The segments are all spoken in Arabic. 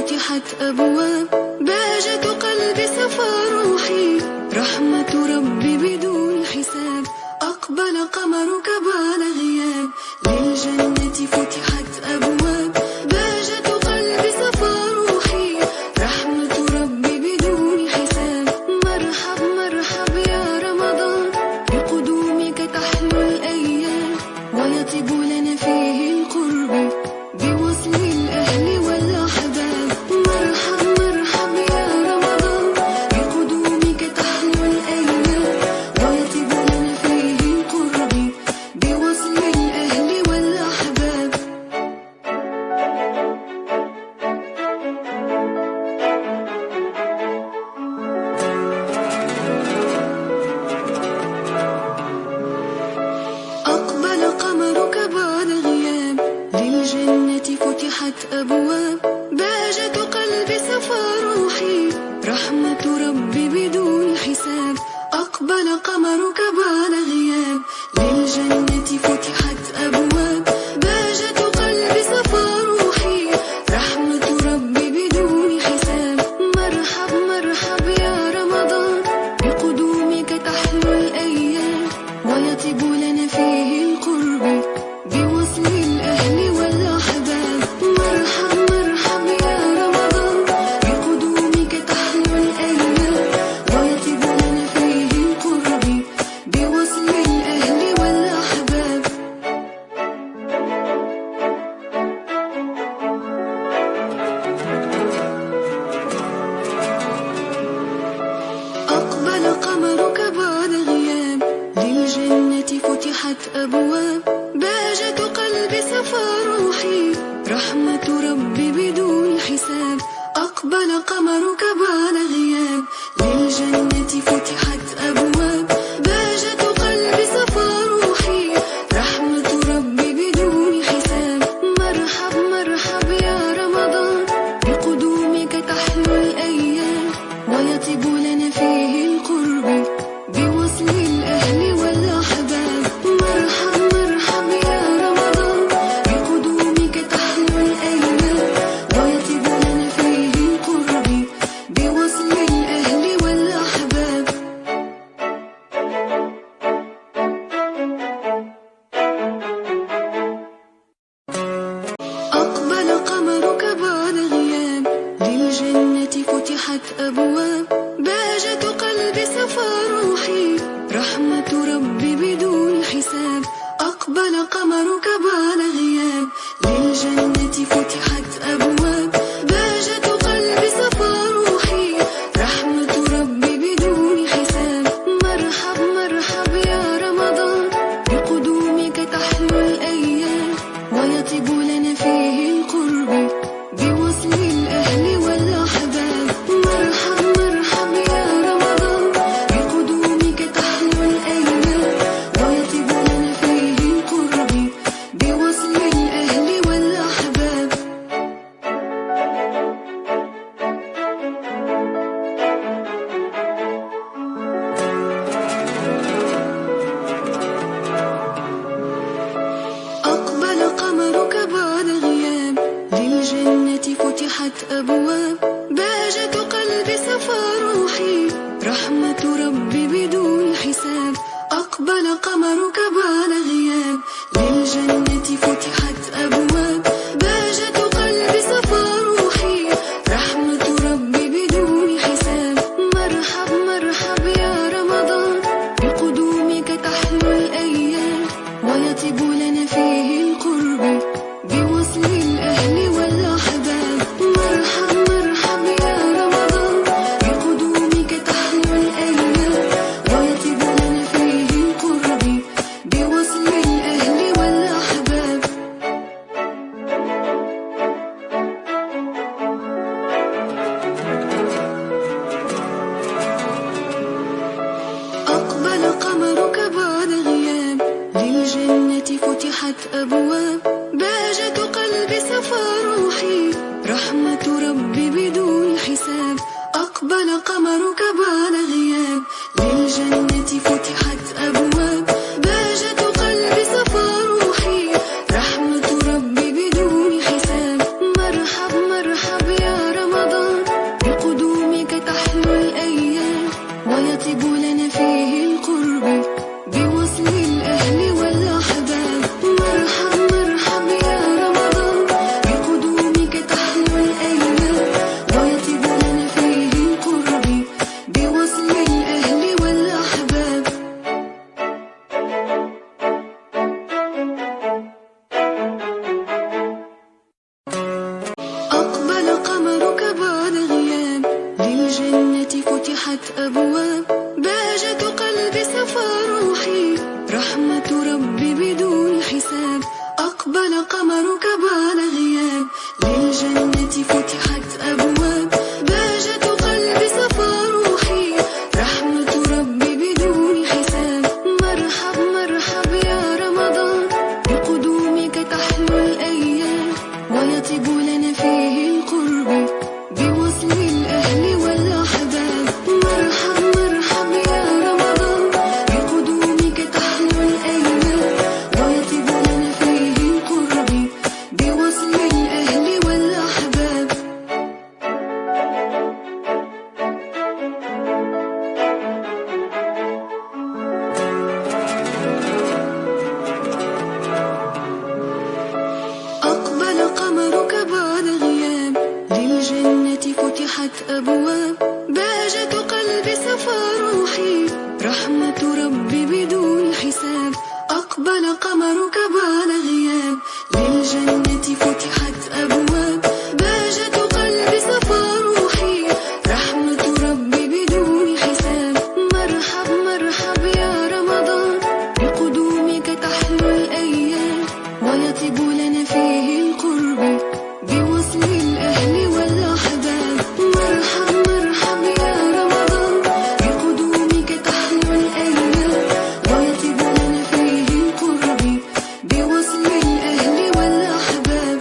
فتحت أبواب، بهجة قلبي صفى روحي، رحمة ربي بدون حساب. أقبل قمرك بعد غياب، للجنة فتحت أبواب، بهجة قلبي صفى روحي، رحمة ربي بدون حساب. مرحب مرحب يا رمضان، بقدومك تحلو الأيام، ويطيب لنا فيه القرب بوصل الأهل والأحباب. مرحب مرحب يا رمضان، بقدومك تحلو الأيام، ويطيب لنا فيه القرب بوصل الأهل والأحباب. أقبل قمرك بعد غياب، للجنة فتحت أبواب، بهجة قلبي صفى روحي، رحمة ربي بدون حساب. أقبل قمرك بعد غياب، للجنة فتحت أبواب، بهجة قلبي صفى روحي، رحمة ربي بدون حساب. مرحب مرحب يا رمضان، بقدومك تحلو الأيام، ويطيب لنا فيه القرب بوصل الأهل والأحباب. مرحب مرحب يا رمضان، بقدومك تحلو الأيام، ويطيب لنا فيه القرب بوصل الأهل والأحباب. أقبل قمرك بعد غياب، للجنة فتحت أبواب، بهجة قلبي صفى روحي، رحمة ربي بدون حساب. أقبل قمرك بعد غياب، للجنة فتحت أبواب، بهجة قلبي صفى روحي، رحمة ربي بدون حساب. مرحب مرحب يا رمضان، بقدومك تحلو الأيام، ويطيب لنا فيه القرب بوصل الأهل والأحباب. مرحب مرحب يا رمضان، بقدومك تحلو الأيام، ويطيب لنا فيه القرب بوصل الأهل والأحباب. أقبل قمرك بعد غياب، للجنة فتحت أبواب، بهجة قلبي صفى روحي، رحمة ربي بدون حساب. أقبل قمرك بعد غياب، للجنة فتحت أبواب، بهجة قلبي صفى روحي، رحمة ربي بدون حساب. مرحب مرحب يا رمضان، بقدومك تحلو الأيام، ويطيب لنا فيه القرب بوصل الأهل والأحباب. مرحب مرحب يا رمضان، بقدومك تحلو الأيام، ويطيب لنا فيه القرب بوصل الأهل والأحباب. أقبل قمرك بعد غياب، للجنة فتحت أبواب، بهجة قلبي صفى روحي، رحمة ربي بدون حساب. أقبل قمرك بعد غياب، للجنة فتحت أبواب، بهجة قلبي صفى روحي، رحمة ربي بدون حساب. مرحب مرحب يا رمضان، بقدومك تحلو الأيام، ويطيب لنا فيه القرب بوصل الأهل والأحباب. مرحب مرحب يا رمضان، بقدومك تحلو الأيام، ويطيب لنا فيه القرب بوصل الأهل والأحباب. أقبل قمرك بعد غياب، للجنة فتحت أبواب، بهجة قلبي صفى روحي، رحمة ربي بدون حساب. أقبل قمرك بعد غياب، للجنة فتحت أبواب، بهجة قلبي صفى روحي، رحمة ربي بدون حساب. مرحب مرحب يا رب فتحت أبواب، بهجة قلبي صفى روحي، رحمة ربي بدون حساب. أقبل قمرك بعد غياب، للجنة فتحت أبواب، بهجة قلبي صفى روحي، رحمة ربي بدون حساب. مرحب مرحب يا رمضان، بقدومك تحلو الأيام، ويطيب لنا فيه القرب بوصل الأهل والأحباب. مرحب مرحب يا رمضان، بقدومك تحلو الأيام، ويطيب لنا فيه القرب بوصل الأهل والأحباب. أقبل قمرك بعد غياب، للجنة فتحت أبواب، بهجة قلبي صفى روحي، رحمة ربي بدون حساب. أقبل قمرك بعد غياب، للجنة فتحت أبواب، بهجة قلبي صفى روحي، رحمة ربي بدون حساب. مرحب مرحب يا رمضان، بقدومك تحلو الأيام، ويطيب لنا فيه القرب بوصل الأهل والأحباب. مرحب مرحب يا رمضان، بقدومك تحلو الأيام، ويطيب لنا فيه القرب بوصل الأهل والأحباب.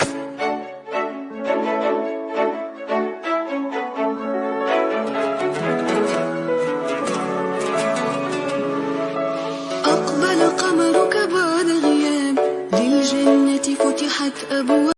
أقبل قمرك بعد غياب، للجنة فتحت أبواب.